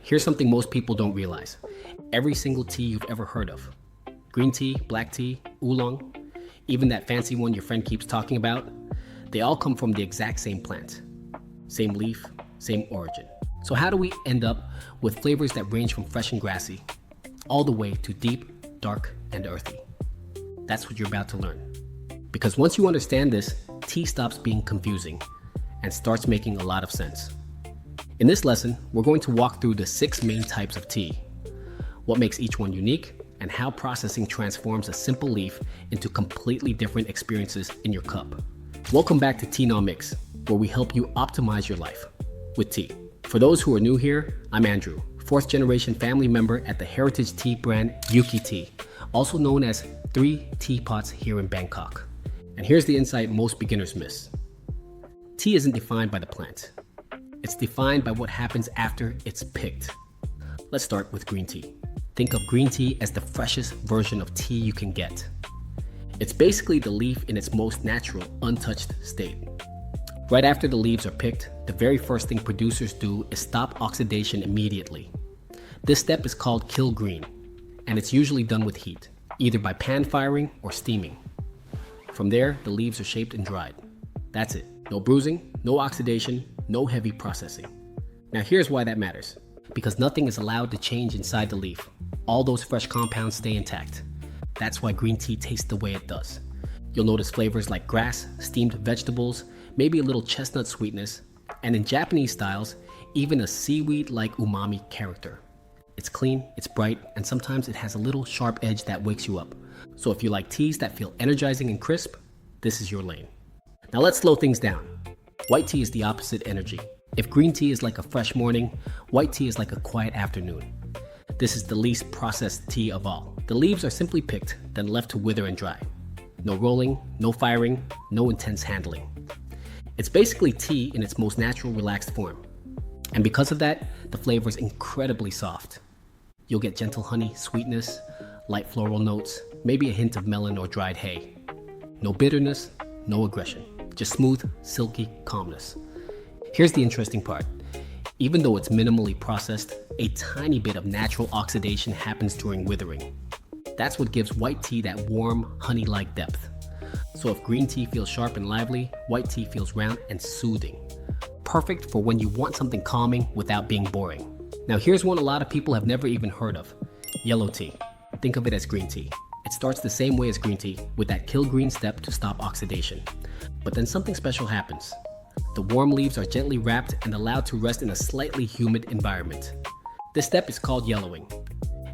Here's something most people don't realize. Every single tea you've ever heard of, green tea, black tea, oolong, even that fancy one your friend keeps talking about, they all come from the exact same plant. Same leaf, same origin. So how do we end up with flavors that range from fresh and grassy, all the way to deep, dark, and earthy? That's what you're about to learn. Because once you understand this, tea stops being confusing and starts making a lot of sense. In this lesson, we're going to walk through the 6 main types of tea, what makes each one unique, and how processing transforms a simple leaf into completely different experiences in your cup. Welcome back to Tea Now Mix, where we help you optimize your life with tea. For those who are new here, I'm Andrew, 4th generation family member at the heritage tea brand Yuki Tea, also known as 3 Teapots here in Bangkok. And here's the insight most beginners miss. Tea isn't defined by the plant. It's defined by what happens after it's picked. Let's start with green tea. Think of green tea as the freshest version of tea you can get. It's basically the leaf in its most natural, untouched state. Right after the leaves are picked, the very first thing producers do is stop oxidation immediately. This step is called kill green, and it's usually done with heat, either by pan firing or steaming. From there, the leaves are shaped and dried. That's it. No bruising, no oxidation, no heavy processing. Now here's why that matters. Because nothing is allowed to change inside the leaf. All those fresh compounds stay intact. That's why green tea tastes the way it does. You'll notice flavors like grass, steamed vegetables, maybe a little chestnut sweetness, and in Japanese styles, even a seaweed-like umami character. It's clean, it's bright, and sometimes it has a little sharp edge that wakes you up. So if you like teas that feel energizing and crisp, this is your lane. Now let's slow things down. White tea is the opposite energy. If green tea is like a fresh morning, white tea is like a quiet afternoon. This is the least processed tea of all. The leaves are simply picked, then left to wither and dry. No rolling, no firing, no intense handling. It's basically tea in its most natural, relaxed form. And because of that, the flavor is incredibly soft. You'll get gentle honey, sweetness, light floral notes, maybe a hint of melon or dried hay. No bitterness, no aggression. Just smooth, silky calmness. Here's the interesting part. Even though it's minimally processed, a tiny bit of natural oxidation happens during withering. That's what gives white tea that warm, honey-like depth. So if green tea feels sharp and lively, white tea feels round and soothing. Perfect for when you want something calming without being boring. Now here's one a lot of people have never even heard of. Yellow tea. Think of it as green tea. It starts the same way as green tea, with that kill green step to stop oxidation. But then something special happens. The warm leaves are gently wrapped and allowed to rest in a slightly humid environment. This step is called yellowing,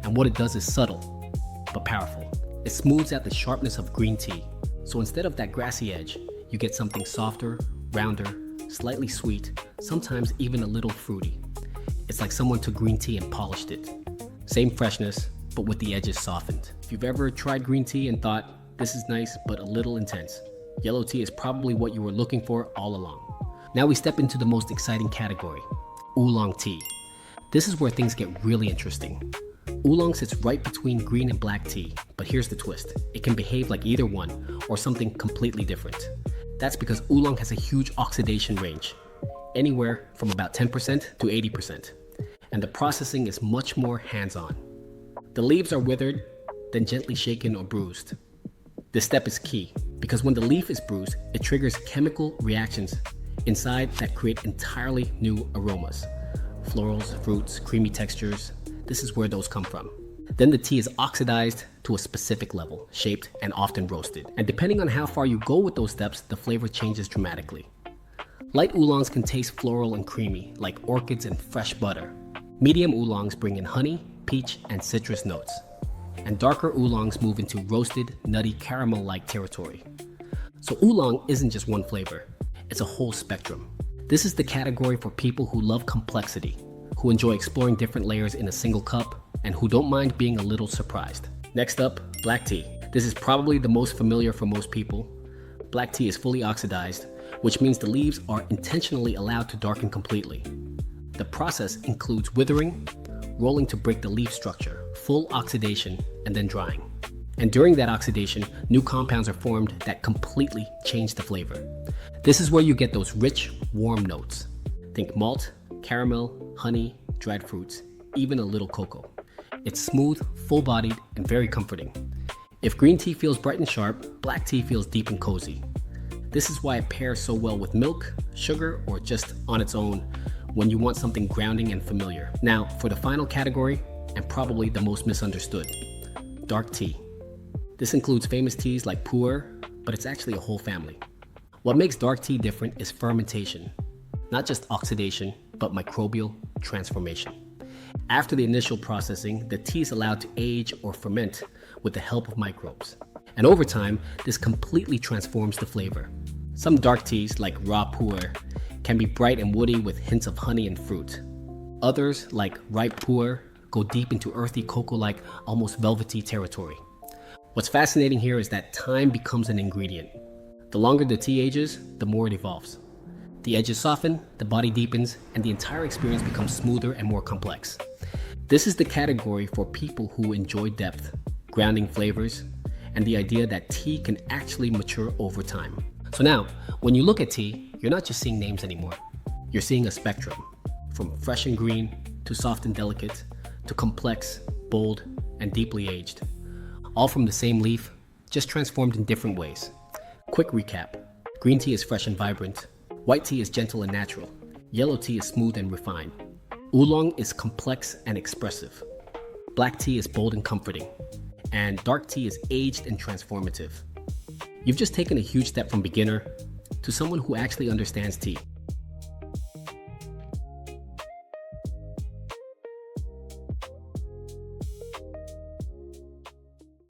and what it does is subtle, but powerful. It smooths out the sharpness of green tea, so instead of that grassy edge, you get something softer, rounder, slightly sweet, sometimes even a little fruity. It's like someone took green tea and polished it. Same freshness, but with the edges softened. If you've ever tried green tea and thought, this is nice but a little intense, yellow tea is probably what you were looking for all along. Now we step into the most exciting category, oolong tea. This is where things get really interesting. Oolong sits right between green and black tea, but here's the twist. It can behave like either one or something completely different. That's because oolong has a huge oxidation range, anywhere from about 10% to 80%, and the processing is much more hands-on. The leaves are withered, then gently shaken or bruised. This step is key because when the leaf is bruised, it triggers chemical reactions inside that create entirely new aromas. Florals, fruits, creamy textures. This is where those come from. Then the tea is oxidized to a specific level, shaped and often roasted. And depending on how far you go with those steps, the flavor changes dramatically. Light oolongs can taste floral and creamy, like orchids and fresh butter. Medium oolongs bring in honey, peach, and citrus notes. And darker oolongs move into roasted, nutty, caramel-like territory. So oolong isn't just one flavor, it's a whole spectrum. This is the category for people who love complexity, who enjoy exploring different layers in a single cup, and who don't mind being a little surprised. Next up, black tea. This is probably the most familiar for most people. Black tea is fully oxidized, which means the leaves are intentionally allowed to darken completely. The process includes withering, rolling to break the leaf structure, full oxidation, and then drying. And during that oxidation, new compounds are formed that completely change the flavor. This is where you get those rich, warm notes. Think malt, caramel, honey, dried fruits, even a little cocoa. It's smooth, full-bodied, and very comforting. If green tea feels bright and sharp, black tea feels deep and cozy. This is why it pairs so well with milk, sugar, or just on its own when you want something grounding and familiar. Now, for the final category, and probably the most misunderstood, dark tea. This includes famous teas like pu'er, but it's actually a whole family. What makes dark tea different is fermentation, not just oxidation, but microbial transformation. After the initial processing, the tea is allowed to age or ferment with the help of microbes. And over time, this completely transforms the flavor. Some dark teas, like raw pu'er, can be bright and woody with hints of honey and fruit. Others, like ripe pu'er, go deep into earthy cocoa-like, almost velvety territory. What's fascinating here is that time becomes an ingredient. The longer the tea ages, the more it evolves. The edges soften, the body deepens, and the entire experience becomes smoother and more complex. This is the category for people who enjoy depth, grounding flavors, and the idea that tea can actually mature over time. So now, when you look at tea, you're not just seeing names anymore. You're seeing a spectrum, from fresh and green, to soft and delicate, to complex, bold, and deeply aged. All from the same leaf, just transformed in different ways. Quick recap. Green tea is fresh and vibrant. White tea is gentle and natural. Yellow tea is smooth and refined. Oolong is complex and expressive. Black tea is bold and comforting. And dark tea is aged and transformative. You've just taken a huge step from beginner to someone who actually understands tea.